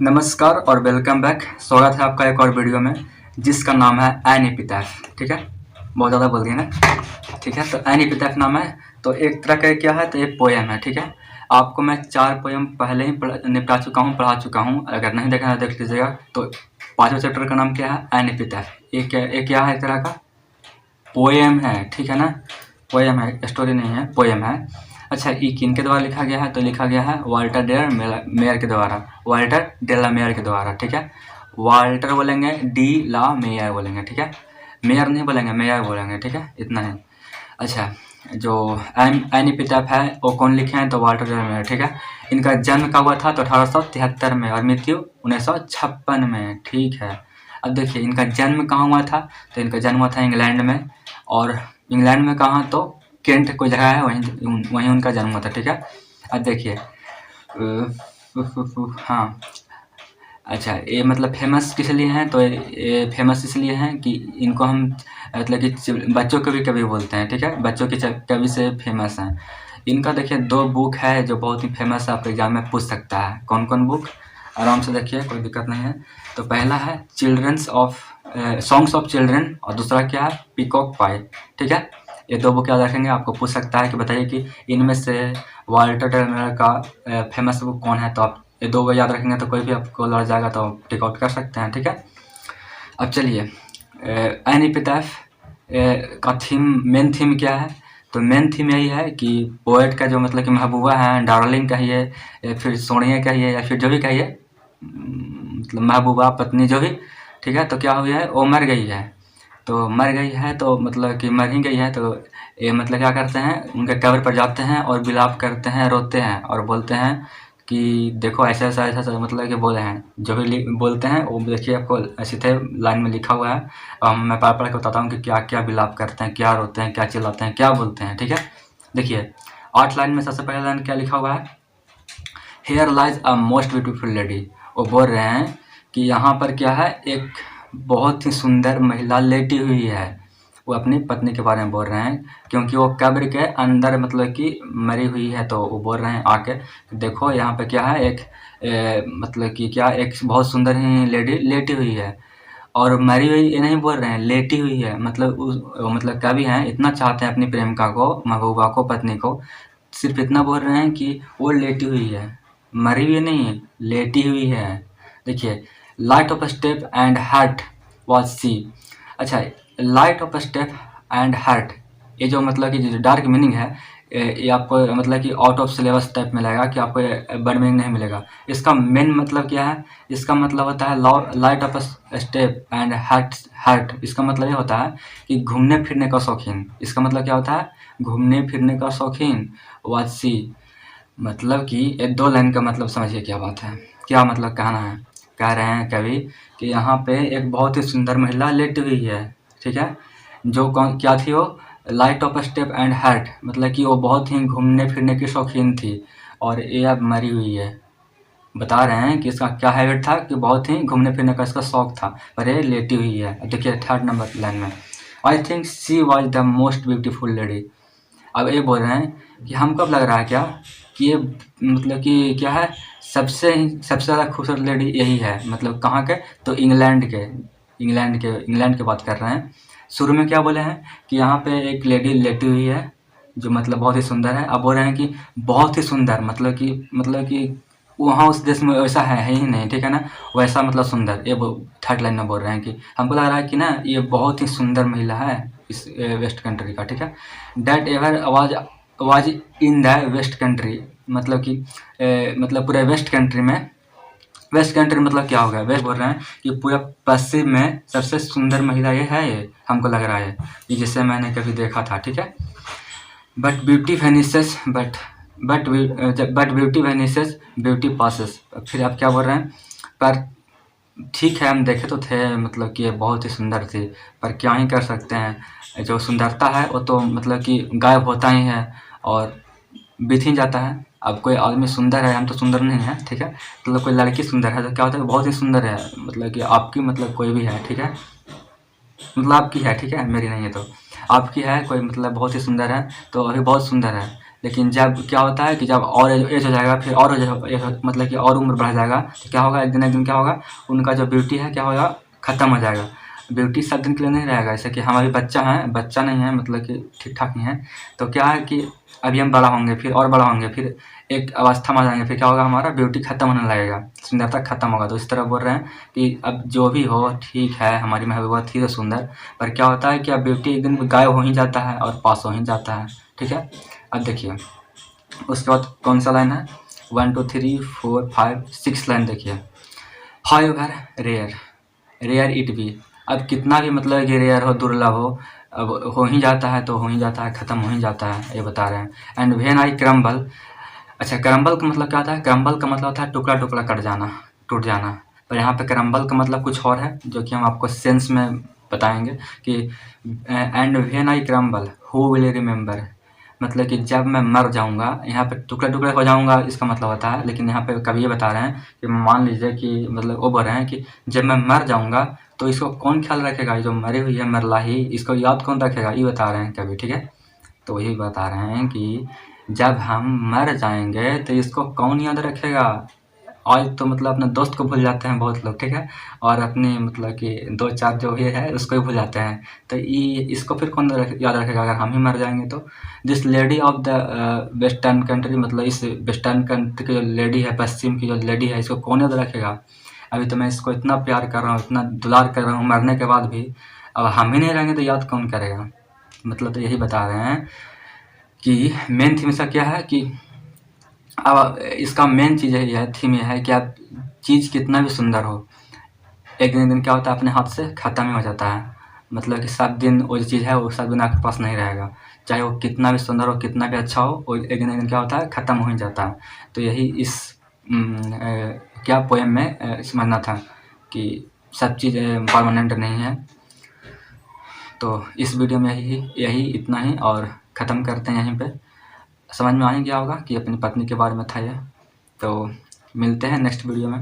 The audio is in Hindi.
नमस्कार और वेलकम बैक। स्वागत है आपका एक और वीडियो में जिसका नाम है एन एपिटैफ। ठीक है, बहुत ज़्यादा बोल दिए ना। ठीक है, तो एन एपिटैफ नाम है। तो एक तरह का क्या है, तो एक पोएम है। ठीक है, आपको मैं 4 पोएम पहले ही निपटा चुका हूँ, पढ़ा चुका हूँ। अगर नहीं देखा है देख लीजिएगा। तो 5वें चैप्टर का नाम क्या है, एन एपिटैफ। एक क्या है, एक तरह का पोएम है। ठीक है ना, पोएम है, स्टोरी नहीं है, पोएम है। अच्छा, ये किनके द्वारा लिखा गया है, तो लिखा गया है वाल्टर डेला मेयर के द्वारा, वाल्टर डेला मेयर के द्वारा। ठीक है, वाल्टर बोलेंगे, डी ला मेयर बोलेंगे। ठीक है, मेयर नहीं बोलेंगे, मेयर बोलेंगे। ठीक है, इतना ही। अच्छा, जो एन एपिटैफ है वो कौन लिखे हैं, तो वाल्टर डेला मेयर। ठीक है, इनका जन्म कब हुआ था, तो 1873 में, और मृत्यु 1956 में। ठीक है, अब देखिए इनका जन्म कहाँ हुआ था, तो इनका जन्म हुआ था इंग्लैंड में। और इंग्लैंड में कहाँ, तो केंट कोई जगह है, वहीं उनका जन्म हुआ था। ठीक है, अब देखिए हाँ। अच्छा, ये मतलब फेमस किस लिए हैं, तो ये फेमस इसलिए हैं कि इनको हम मतलब कि बच्चों के भी कवि बोलते हैं। ठीक है, बच्चों के कवि से फेमस हैं। इनका देखिए 2 बुक है जो बहुत ही फेमस है, आप एग्जाम में पूछ सकता है। कौन कौन बुक, आराम से देखिए, कोई दिक्कत नहीं है। तो पहला है childrens of songs of children, और दूसरा क्या है, पीकॉक पाई। ठीक है, ये 2 बुक याद रखेंगे। आपको पूछ सकता है कि बताइए कि इनमें से वाल्टर टर्नर का फेमस बुक कौन है, तो आप ये 2 याद रखेंगे तो कोई भी आपको लड़ जाएगा तो टिक आउट कर सकते हैं। ठीक है, अब चलिए एन एपिटैफ का मेन थीम क्या है, तो मेन थीम यही है कि पोएट का जो मतलब कि महबूबा है, डार्लिंग कहिए या फिर सोनिया कहिए या फिर जो भी कहिए, मतलब महबूबा पत्नी जो भी। ठीक है, तो क्या हुई है, वो मर गई है। तो मर गई है तो मतलब कि मर ही गई है, तो ये मतलब क्या करते हैं, उनके कब्र पर जाते हैं और विलाप करते हैं, रोते हैं और बोलते हैं कि देखो ऐसा ऐसा ऐसा ऐसा, मतलब कि बोले हैं जो भी बोलते हैं वो देखिए, आपको सीधे लाइन में लिखा हुआ है। मैं पढ़ पढ़ के बताता हूँ कि क्या क्या विलाप करते हैं, क्या रोते हैं, क्या चिल्लाते हैं, क्या बोलते हैं। ठीक है, देखिए 8 लाइन में सबसे पहला लाइन क्या लिखा हुआ है, here lies a most beautiful lady. वो बोल रहे हैं कि यहाँ पर क्या है, एक बहुत ही सुंदर महिला लेटी हुई है। वो अपनी पत्नी के बारे में बोल रहे हैं, क्योंकि वो कब्र के अंदर मतलब कि मरी हुई है। तो वो बोल रहे हैं आके देखो यहाँ पे क्या है, एक मतलब कि क्या, एक बहुत सुंदर ही लेडी लेटी हुई है। और मरी हुई ये नहीं बोल रहे हैं, लेटी हुई है। मतलब मतलब कवि हैं, इतना चाहते हैं अपनी प्रेमिका को, महबूबा को, पत्नी को, सिर्फ इतना बोल रहे हैं कि वो लेटी हुई है, मरी हुई नहीं है, लेटी हुई है। देखिए, light of step and heart was she. अच्छा, light of step and heart, ये जो मतलब कि जो डार्क मीनिंग है, ये आपको मतलब कि आउट ऑफ सिलेबस टाइप में लगेगा, कि आपको बड़ मीनिंग नहीं मिलेगा। इसका मेन मतलब क्या है, इसका मतलब होता है light of step and heart. Heart इसका मतलब ये होता है कि घूमने फिरने का शौकीन। इसका मतलब क्या होता है, घूमने फिरने का शौकीन। वॉज सी, मतलब कि ये 2 लाइन का मतलब समझिए क्या बात है, क्या मतलब कहना है। कह रहे हैं कवि कि यहाँ पे एक बहुत ही सुंदर महिला लेटी हुई है। ठीक है, जो कौन क्या थी, वो light of step and heart, मतलब कि वो बहुत ही घूमने फिरने की शौकीन थी, और ये अब मरी हुई है। बता रहे हैं कि इसका क्या हैबिट था, कि बहुत ही घूमने फिरने का इसका शौक था, पर ये लेटी हुई है। अब देखिए 3rd नंबर लाइन में, I think she was the most beautiful lady. अब ये बोल रहे हैं कि हमको अब लग रहा है क्या, कि ये मतलब कि क्या है, सबसे ज़्यादा खूबसूरत लेडी यही है। मतलब कहाँ के, तो इंग्लैंड के बात कर रहे हैं। शुरू में क्या बोले हैं कि यहाँ पे एक लेडी लेटी हुई है जो मतलब बहुत ही सुंदर है। अब बोल रहे हैं कि बहुत ही सुंदर, मतलब कि वहाँ उस देश में वैसा है ही नहीं। ठीक है ना, वैसा मतलब सुंदर। ये 3rd लाइन में बोल रहे हैं कि हमको लग रहा है कि ना ये बहुत ही सुंदर महिला है इस वेस्ट कंट्री का। ठीक है, that ever was in the west country, मतलब कि मतलब पूरे वेस्ट कंट्री में, वेस्ट कंट्री मतलब क्या होगा, वेस्ट बोल रहे हैं कि पूरा पश्चिम में सबसे सुंदर महिला ये है। ये हमको लग रहा है ये, जिसे मैंने कभी देखा था। ठीक है, but beauty vanishes but beauty vanishes, beauty passes. फिर आप क्या बोल रहे हैं, पर ठीक है हम देखे तो थे, मतलब कि ये बहुत ही सुंदर थी, पर क्या ही कर सकते हैं, जो सुंदरता है वो तो मतलब कि गायब होता ही है और बीत ही जाता है। अब कोई आदमी सुंदर है, हम तो सुंदर नहीं है। ठीक है, मतलब कोई लड़की सुंदर है तो क्या होता है, बहुत ही सुंदर है, मतलब कि आपकी, मतलब कोई भी है। ठीक है, मतलब आपकी है। ठीक है, मेरी नहीं है, तो आपकी है कोई, मतलब बहुत ही सुंदर है, तो अभी बहुत सुंदर है। लेकिन जब क्या होता है कि जब और एज हो जाएगा, फिर और मतलब कि और उम्र बढ़ जाएगा, तो क्या होगा, एक दिन क्या होगा, उनका जो ब्यूटी है क्या होगा, ख़त्म हो जाएगा। ब्यूटी सब दिन के लिए नहीं रहेगा। जैसे कि हम अभी बच्चा नहीं है, मतलब कि ठीक ठाक ही है, तो क्या है कि अभी हम बड़ा होंगे, फिर और बड़ा होंगे, फिर एक अवस्था में आ जाएंगे, फिर क्या होगा, हमारा ब्यूटी ख़त्म होने लगेगा, सुंदरता ख़त्म होगा। तो इस तरह बोल रहे हैं कि अब जो भी हो ठीक है, हमारी महबूबा थी तो सुंदर, पर क्या होता है कि अब ब्यूटी एक दिन गायब हो ही जाता है और पास हो ही जाता है। ठीक है, अब देखिए उसके बाद कौन सा लाइन है, 1 2 3 4 5 6 लाइन देखिए। हाउएवर रेयर इट बी, अब कितना भी मतलब कि रेयर हो, दुर्लभ हो, अब हो ही जाता है तो हो ही जाता है, ख़त्म हो ही जाता है, ये बता रहे हैं। एंड व्हेन आई क्रम्बल, अच्छा क्रम्बल का मतलब क्या होता है, क्रम्बल का मतलब होता है टुकड़ा टुकड़ा कट जाना, टूट जाना। पर यहाँ पे क्रम्बल का मतलब कुछ और है, जो कि हम आपको सेंस में बताएंगे कि and when I crumble who will remember, मतलब कि जब मैं मर जाऊंगा, यहाँ पे टुकड़े टुकड़े हो जाऊंगा इसका मतलब होता है, लेकिन यहाँ पे कवि ये बता रहे हैं कि मान लीजिए कि मतलब वो बोल रहे हैं कि जब मैं मर जाऊंगा तो इसको कौन ख्याल रखेगा, ये जो मरी हुई है मरलाही, इसको याद कौन रखेगा, ये बता रहे हैं कवि। ठीक है, तो वही बता रहे हैं कि जब हम मर जाएंगे तो इसको कौन याद रखेगा। आज तो मतलब अपने दोस्त को भूल जाते हैं बहुत लोग, ठीक है, और अपनी मतलब कि 2 4 जो ये है उसको ही भूल जाते हैं, तो ये इसको फिर कौन याद रखेगा अगर हम ही मर जाएंगे तो। This lady of the western country, मतलब इस वेस्टर्न कंट्री की जो लेडी है, पश्चिम की जो लेडी है, इसको कौन याद रखेगा। अभी तो मैं इसको इतना प्यार कर रहा हूँ, इतना दुलार कर रहा हूँ, मरने के बाद भी अब हम ही नहीं रहेंगे तो याद कौन करेगा। मतलब तो यही बता रहे हैं कि मेन थीम इसका क्या है कि अब इसका मेन चीज़ यही है, थीम यह है कि आप चीज़ कितना भी सुंदर हो, एक दिन क्या होता है अपने हाथ से ख़त्म ही हो जाता है। मतलब कि सब दिन वो जो चीज़ है वो सब दिन आपके पास नहीं रहेगा, चाहे वो कितना भी सुंदर हो, कितना भी अच्छा हो, वो एक दिन क्या होता है, ख़त्म हो ही जाता है। तो यही इस क्या पोएम में समझना था कि सब चीज़ें परमानेंट नहीं है। तो इस वीडियो में यही इतना ही, और ख़त्म करते हैं यहीं पे। समझ में आ ही गया होगा कि अपनी पत्नी के बारे में था ये। तो मिलते हैं नेक्स्ट वीडियो में।